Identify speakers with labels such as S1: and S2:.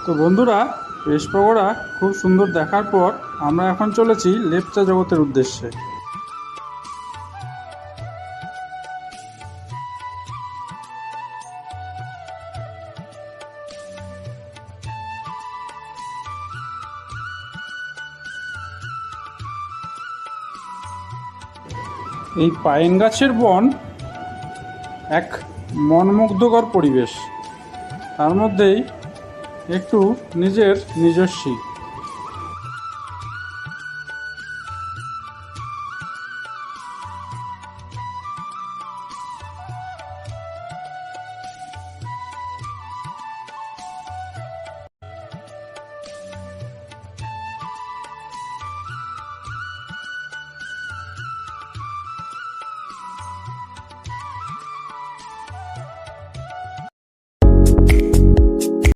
S1: তো বন্ধুরা, রেস পকোড়া খুব সুন্দর দেখার পর আমরা এখন চলেছি লেপচা জগতের উদ্দেশ্যে। এই পাইন গাছের বন এক মনমুগ্ধকর পরিবেশ, তার মধ্যেই একটু নিজস্বী।